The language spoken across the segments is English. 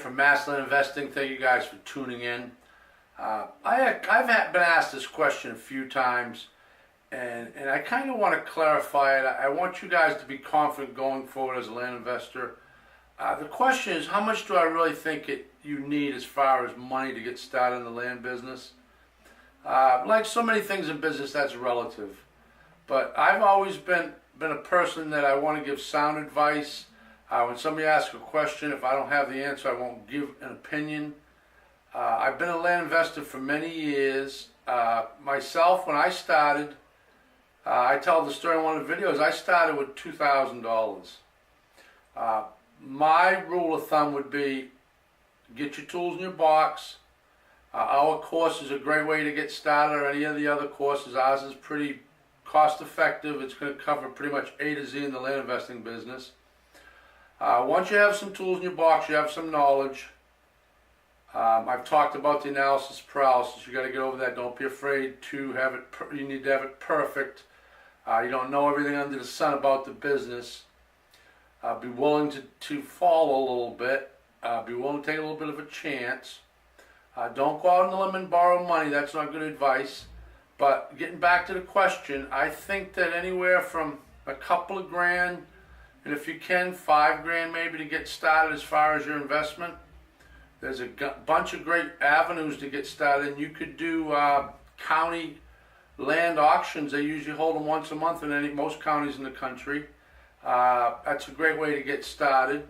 from Massland Investing. Thank you guys for tuning in. I've been asked this question a few times, and I kind of want to clarify it. I want you guys to be confident going forward as a land investor. The question is, how much do I really think you need as far as money to get started in the land business? Like so many things in business, that's relative. But I've always been a person that I want to give sound advice. When somebody asks a question, if I don't have the answer, I won't give an opinion. I've been a land investor for many years. Myself, when I started, I tell the story in one of the videos, I started with $2,000. My rule of thumb would be, get your tools in your box. Our course is a great way to get started, or any of the other courses. Ours is pretty cost effective. It's going to cover pretty much A to Z in the land investing business. Once you have some tools in your box, you have some knowledge. I've talked about the analysis paralysis. You got to get over that. Don't be afraid to have it. You need to have it perfect. You don't know everything under the sun about the business. Be willing to fall a little bit. Be willing to take a little bit of a chance. Don't go out on the limb and borrow money. That's not good advice. But getting back to the question, I think that anywhere from a couple of grand, and if you can, $5 maybe to get started as far as your investment. There's a bunch of great avenues to get started. And you could do county land auctions. They usually hold them once a month in most counties in the country. That's a great way to get started.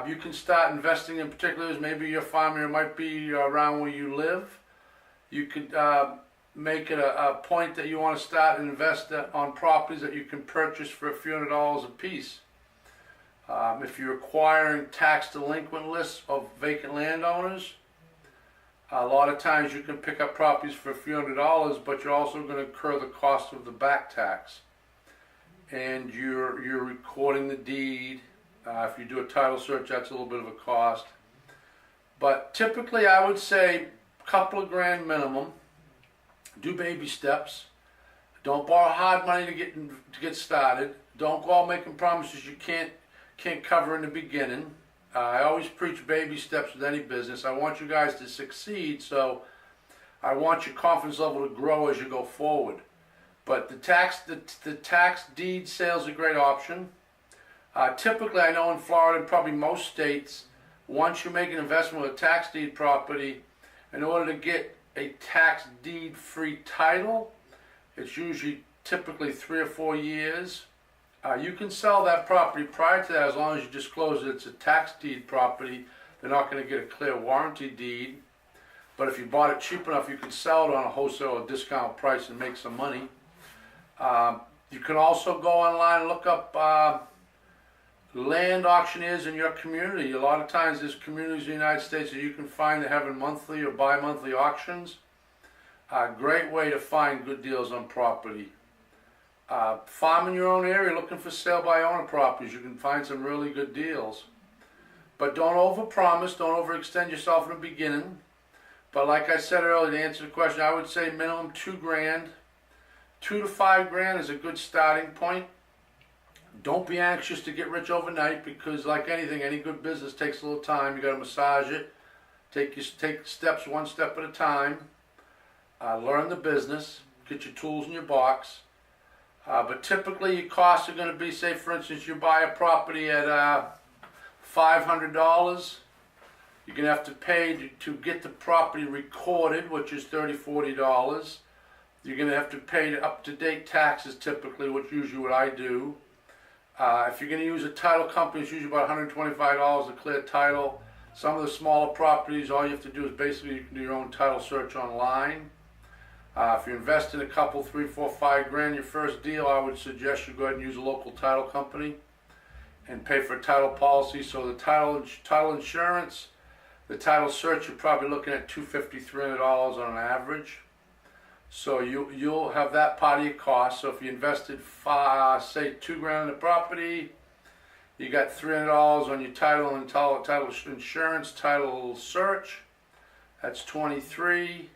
You can start investing in particulars. Maybe your farm area might be around where you live. You could make it a point that you want to start and invest on properties that you can purchase for a few $100s a piece. If you're acquiring tax delinquent lists of vacant landowners, a lot of times you can pick up properties for a few $100s, but you're also going to incur the cost of the back tax. And you're recording the deed. If you do a title search, that's a little bit of a cost. But typically I would say a couple of grand minimum. Do baby steps. Don't borrow hard money to get started. Don't go out making promises you can't cover in the beginning. I always preach baby steps with any business. I want you guys to succeed, so I want your confidence level to grow as you go forward. But the tax deed sale is a great option. Typically, I know in Florida and probably most states, once you make an investment with a tax deed property, in order to get a tax deed free title, it's usually typically 3 or 4 years. You can sell that property prior to that as long as you disclose that it's a tax deed property. They're not going to get a clear warranty deed. But if you bought it cheap enough, you can sell it on a wholesale or discount price and make some money. You can also go online and look up land auctioneers in your community. A lot of times there's communities in the United States that you can find that have monthly or bi-monthly auctions. Great way to find good deals on property. Farm in your own area, looking for sale by owner properties. You can find some really good deals. But don't overpromise, don't overextend yourself in the beginning. But like I said earlier, to answer the question, I would say minimum $2 grand. $2 to $5 grand is a good starting point. Don't be anxious to get rich overnight, because like anything, any good business takes a little time. You got to massage it. Take steps one step at a time. Learn the business. Get your tools in your box. But typically your costs are going to be, say for instance, you buy a property at $500. You're going to have to pay to get the property recorded, which is $30, $40. You're going to have to pay up-to-date taxes typically, which is usually what I do. If you're going to use a title company, it's usually about $125 to clear title. Some of the smaller properties, all you have to do is basically you can do your own title search online. If you invest in a couple, 3, 4, 5 grand your first deal, I would suggest you go ahead and use a local title company and pay for a title policy. So the title insurance, the title search, you're probably looking at $250, $300 on an average. So you'll have that part of your cost. So if you invested say $2 grand in the property, you got $300 on your title and title insurance, title search. That's $23.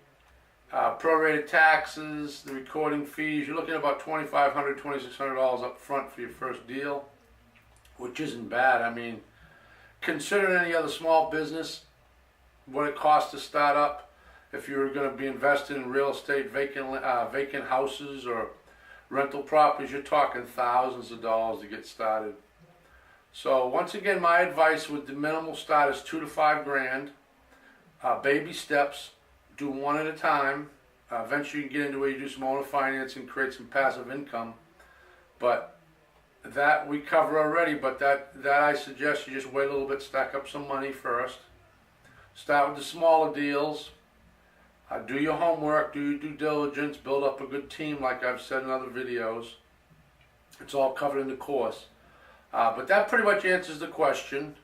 Prorated taxes, the recording fees, you're looking at about $2,500, $2,600 up front for your first deal, which isn't bad. I mean, consider any other small business, what it costs to start up. If you're going to be invested in real estate, vacant houses or rental properties, you're talking thousands of dollars to get started. So once again, my advice with the minimal start is $2 to $5 grand. Baby steps, do one at a time. Eventually you can get into where you do some owner financing, create some passive income. But that we cover already, but that I suggest you just wait a little bit, stack up some money first. Start with the smaller deals. Do your homework, do your due diligence, build up a good team like I've said in other videos. It's all covered in the course. But that pretty much answers the question.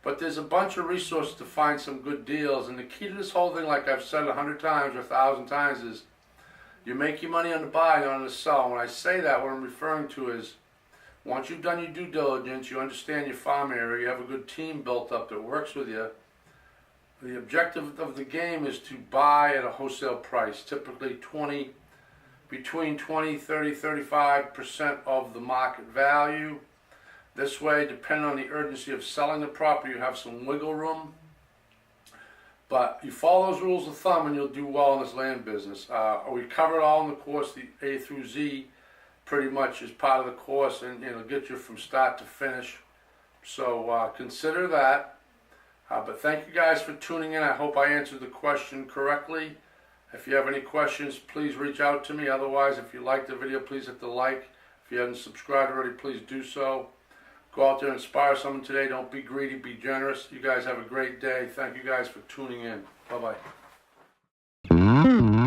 But there's a bunch of resources to find some good deals, and the key to this whole thing, like I've said 100 times or 1,000 times, is you make your money on the buy, not on the sell. When I say that, what I'm referring to is once you've done your due diligence, you understand your farm area, you have a good team built up that works with you, the objective of the game is to buy at a wholesale price, typically between 20, 30, 35% of the market value. This way, depending on the urgency of selling the property, you have some wiggle room. But you follow those rules of thumb and you'll do well in this land business. We cover it all in the course. The A through Z pretty much is part of the course, and it'll get you from start to finish. So consider that. But thank you guys for tuning in. I hope I answered the question correctly. If you have any questions, please reach out to me. Otherwise, if you liked the video, please hit the like. If you haven't subscribed already, please do so. Go out there and inspire someone today. Don't be greedy, be generous. You guys have a great day. Thank you guys for tuning in. Bye-bye.